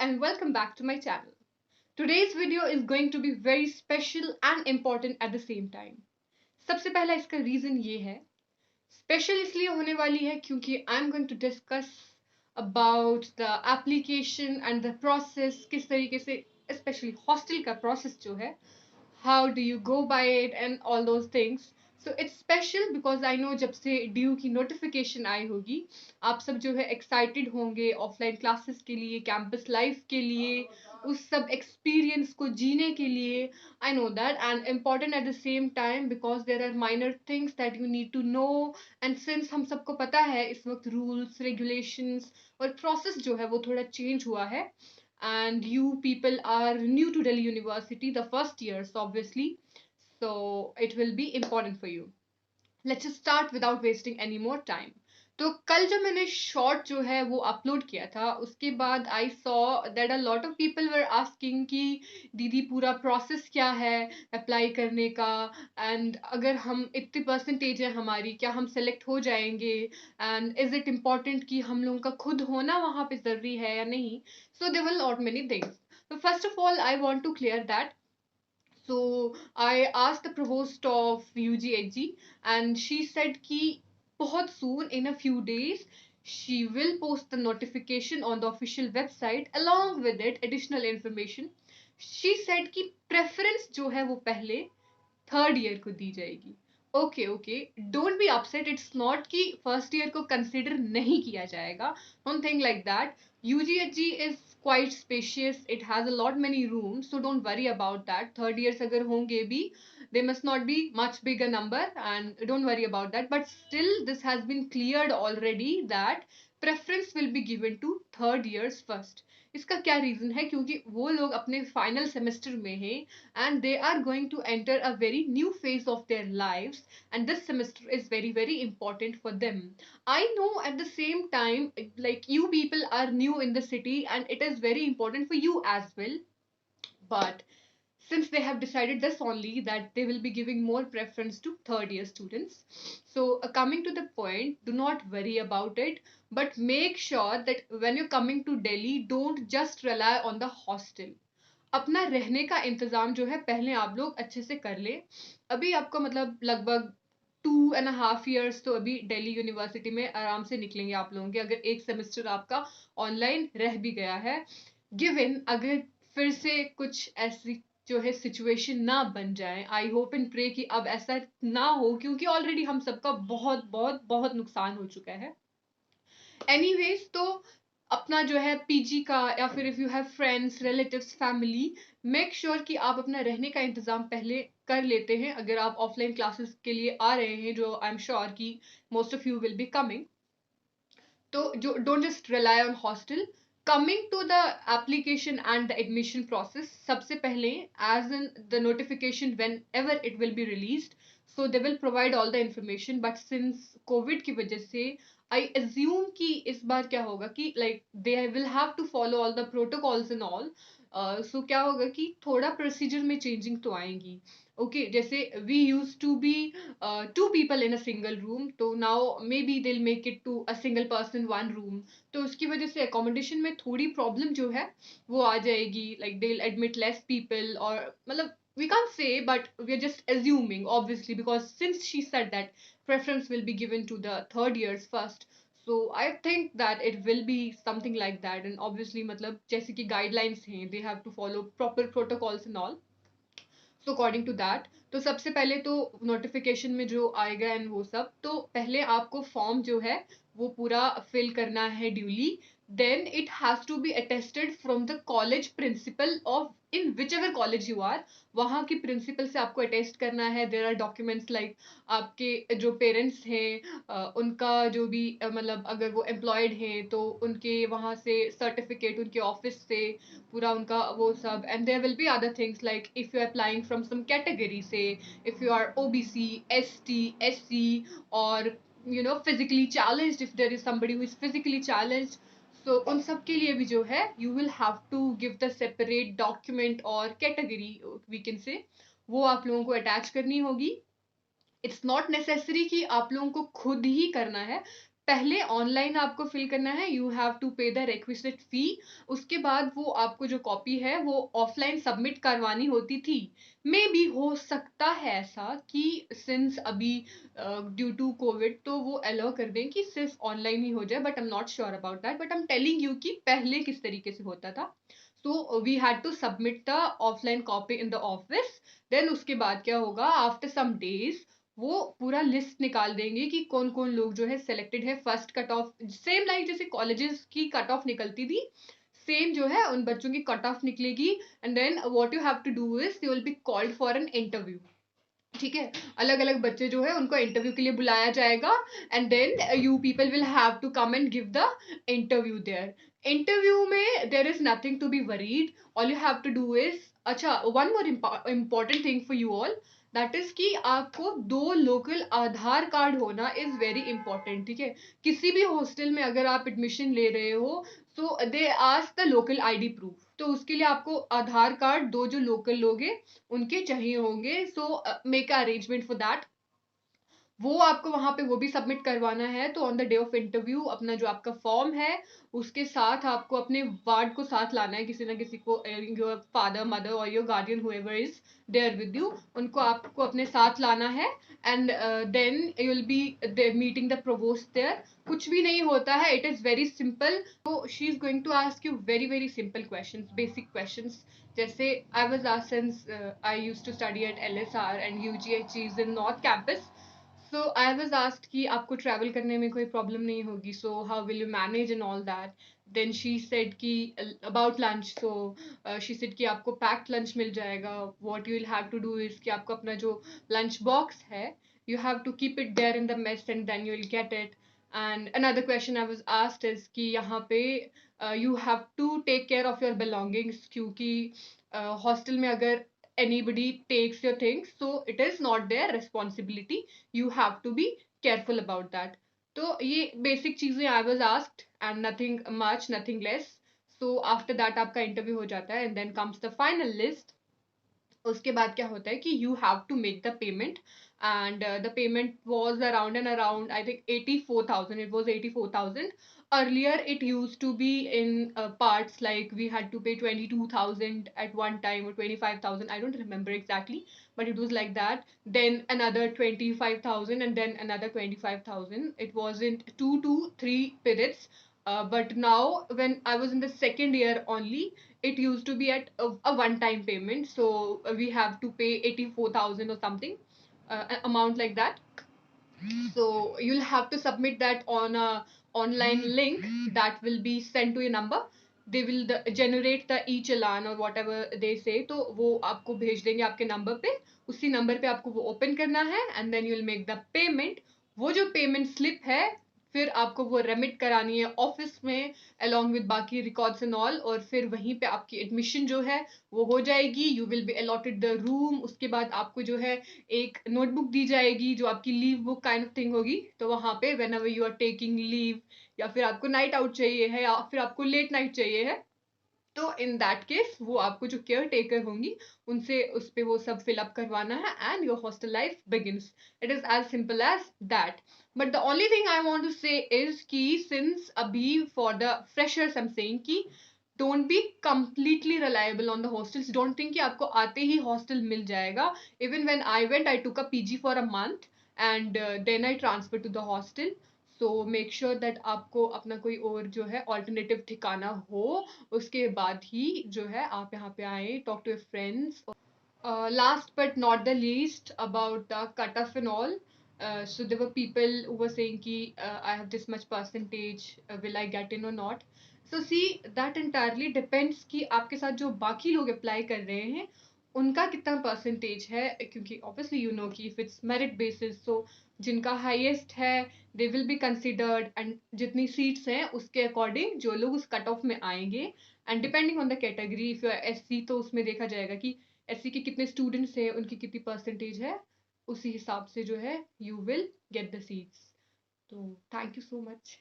and welcome back to my channel. Today's video is going to be very special and important at the same time. सबसे पहला इसका reason ये है, special इसलिए होने वाली है क्योंकि I am going to discuss about the application and the process, किस तरीके से स्पेशली हॉस्टल का प्रोसेस जो है, how do you go by it and all those things. So it's special because I know जब से ड्यू की notification आई होगी आप सब जो है एक्साइटेड होंगे ऑफलाइन क्लासेस के लिए, कैंपस लाइफ के लिए, उस सब एक्सपीरियंस को जीने के लिए. I know that and important at the same time because there are minor things that you need to know. And since हम सबको पता है इस वक्त रूल्स रेगुलेशंस और प्रोसेस जो है वो थोड़ा चेंज हुआ है, and you people are new to Delhi University, the first years obviously, so it will be important for you. Let's just start without wasting any more time. तो कल जो मैंने शॉर्ट जो है वो अपलोड किया था उसके बाद I saw that a lot of people were asking कि दीदी पूरा प्रोसेस क्या है अप्लाई करने का, एंड अगर हम इतनी परसेंटेज है हमारी क्या हम सेलेक्ट हो जाएंगे, एंड इज इट इम्पॉर्टेंट कि हम लोगों का खुद होना वहाँ पे ज़रूरी है या नहीं. So they will not many things. So first of all, I want to clear that. So I asked the provost of UGHG and she said ki बहुत soon in a few days she will post the notification on the official website along with it additional information. She said कि preference जो है वो पहले third year को दी जाएगी. Okay okay, don't be upset, it's not कि first year को कंसिडर नहीं किया जाएगा, don't think like that. UGHG is quite spacious, it has a lot many rooms, so don't worry about that. Third years अगर होंगे भी they must not be much bigger number and don't worry about that, but still this has been cleared already that preference will be given to third years first. इसका क्या reason है? क्योंकि वो लोग अपने फाइनल सेमेस्टर में हैं and they are going to enter a very new phase of their lives, and this semester is very important for them. I know at the same time, like, you people are new in the city and it is very important for you as well, but since they have decided this only that they will be giving more preference to third year students. So coming to the point, do not worry about it, but make sure that when you're coming to Delhi, don't just rely on the hostel. अपना रहने का इंतजाम जो है पहले आप लोग अच्छे से कर ले. अभी आपको मतलब लगभग 2.5 years तो अभी दिल्ली यूनिवर्सिटी में आराम से निकलेंगे आप लोगों के, अगर एक सेमेस्टर आपका ऑनलाइन रह भी गया है. गिवन अगर फिर से कुछ ऐसी जो है सिचुएशन ना बन जाए, आई होप एंड प्रे कि अब ऐसा ना हो क्योंकि ऑलरेडी हम सबका बहुत बहुत बहुत नुकसान हो चुका है. एनीवेज, तो अपना जो है पीजी का या फिर if you have friends relatives family, make sure कि आप अपना रहने का इंतजाम पहले कर लेते हैं अगर आप ऑफलाइन क्लासेस के लिए आ रहे हैं, जो आई एम श्योर कि most of you will be coming. तो जो don't just rely on hostel. Coming to the application and the admission process, सबसे पहले as in the notification whenever it will be released, so they will provide all the information, but since covid की वजह से I assume कि इस बार क्या होगा कि like they will have to follow all the protocols and all. So क्या होगा कि थोड़ा प्रोसीजर में चेंजिंग तो आएंगी. ओके, जैसे we use to be 2 people in a single room, तो now may be they'll make it to a single person 1 room. तो उसकी वजह से अकोमोडेशन में थोड़ी प्रॉब्लम जो है वो आ जाएगी, like they will admit less people, और मतलब we can't say, but we're just assuming obviously because since she said that preference will be given to the third years first, so I think that it will be something like that. And obviously matlab jaise ki guidelines hain, they have to follow proper protocols and all. So according to that, तो सबसे पहले तो notification में जो आएगा and वो सब, तो पहले आपको फॉर्म जो है वो पूरा फिल करना है duly. Then it has to be attested from the college principal of in whichever college you are. वहाँ की प्रिंसिपल से आपको अटेस्ट करना है. देर आर डॉक्यूमेंट्स लाइक आपके जो पेरेंट्स हैं उनका जो भी मतलब अगर वो एम्प्लॉयड हैं तो उनके वहाँ से सर्टिफिकेट, उनके ऑफिस से पूरा उनका वो सब. And there will be other things like if you are applying from some category से, if you are OBC, ST, SC, or physically challenged, if there is somebody who is physically challenged, so उन सब के लिए भी जो है you will have to give the separate document or category we can say, वो आप लोगों को अटैच करनी होगी. इट्स नॉट नेसेसरी कि आप लोगों को खुद ही करना है. पहले ऑनलाइन आपको फिल करना है, यू हैव टू पे द रिक्विजिट फी। उसके बाद वो आपको जो कॉपी है वो ऑफलाइन सबमिट करवानी होती थी। मे बी हो सकता है ऐसा कि सिंस अभी ड्यू टू कोविड तो वो अलाउ कर दें कि सिर्फ ऑनलाइन ही हो जाए, but I am not sure about that, but I am telling you कि पहले किस तरीके से होता था। So we had to submit the offline copy in the office. देन उसके बाद क्या होगा, आफ्टर सम डेज वो पूरा लिस्ट निकाल देंगे कि कौन कौन लोग जो है सेलेक्टेड है। First cut off same like जैसे कॉलेजेस की कट ऑफ निकलती थी, सेम जो है उन बच्चों की कट ऑफ निकलेगी। And then what you have to do is you will be called for an interview. ठीक है, अलग अलग बच्चे जो है उनको इंटरव्यू के लिए बुलाया जाएगा। And then you people will have to come and give the interview there. Interview में there is nothing to be worried, all you have to do is, अच्छा one more important thing for you all, that is कि आपको 2 local Aadhaar card होना is very important. ठीक है, किसी भी hostel में अगर आप एडमिशन ले रहे हो so they ask the local ID proof, तो उसके लिए आपको आधार कार्ड 2 जो लोकल लोग हैं उनके चाहिए होंगे। So make arrangement for that. वो आपको वहां पे वो भी सबमिट करवाना है। तो on the day of interview अपना जो आपका फॉर्म है उसके साथ आपको अपने वार्ड को साथ लाना है, किसी ना किसी को, योर फादर मदर और your guardian whoever is there with you, उनको आपको अपने साथ लाना है। And then you will be meeting the provost there. कुछ भी नहीं होता है, इट इज वेरी सिंपल। तो she is going to ask you very very simple questions, basic questions. जैसे I was asked since I used to study at LSR and UGH is in north campus. So I was asked कि आपको travel करने में कोई problem नहीं होगी, so how will you manage and all that. Then she said कि about lunch, so she said कि आपको packed lunch मिल जाएगा. What you will have to do is कि आपको अपना जो lunch box है you have to keep it there in the mess and then you will get it. And another question I was asked is कि यहाँ पे you have to take care of your belongings, क्योंकि hostel में अगर anybody takes your things so it is not their responsibility, you have to be careful about that. तो ये basic चीजें I was asked and nothing much, nothing less. So after that आपका interview हो जाता है and then comes the final list. उसके बाद क्या होता है कि you have to make the payment and the payment was around and around I think 84,000. It was 84,000. Earlier it used to be in parts, like we had to pay 22,000 at one time or 25,000. I don't remember exactly, but it was like that. Then another 25,000 and then another 25,000. It wasn't 2 to 3 periods. But now when I was in the second year only, it used to be at a one-time payment. So we have to pay 84,000 or something, amount like that. So you'll have to submit that on a online link that will be sent to your number. They will generate the e-challan or whatever they say. तो वो आपको भेज देंगे आपके number पे, उसी number पे आपको वो ओपन करना है and then you'll make the payment. वो जो पेमेंट स्लिप है फिर आपको वो रेमिट करानी है ऑफिस में along with बाकी रिकॉर्ड्स एंड ऑल, और फिर वहीं पे आपकी एडमिशन जो है वो हो जाएगी। You will be allotted the room. उसके बाद आपको जो है एक नोटबुक दी जाएगी जो आपकी leave book kind of thing होगी। तो वहां पे whenever you are taking leave या फिर आपको नाइट आउट चाहिए है या फिर आपको लेट नाइट चाहिए है, तो इन दैट केस वो आपको जो केयर टेकर होंगी उनसे उस पे वो सब फिलअप करवाना है and your hostel life begins. It is as simple as that. But the only thing I want to say is कि सिंस अभी for the freshers I am saying कि don't be completely reliable on the hostels. Don't think कि आपको आते ही hostel मिल जाएगा. Even when I went, I took a PG for a month and then I transferred to the hostel. So make sure that आपको अपना कोई और जो है alternative ठिकाना हो, उसके बाद ही जो है आप यहाँ पे आए, talk to your friends. Last but not the least, about the cutoff and all. So there were people who were saying ki I have this much percentage, will I get in or not. So see, that entirely depends कि आपके साथ जो बाकी लोग apply कर रहे हैं उनका कितना परसेंटेज है, क्योंकि obviously you know कि if it's merit basis, so जिनका highest है they will be considered and जितनी seats हैं उसके according जो लोग उस cut off में आएंगे, and depending on the category, if you are SC तो उसमें देखा जाएगा कि SC के कितने स्टूडेंट्स हैं उनकी कितनी परसेंटेज है, उसी हिसाब से जो है you will get the seats. तो थैंक यू सो मच।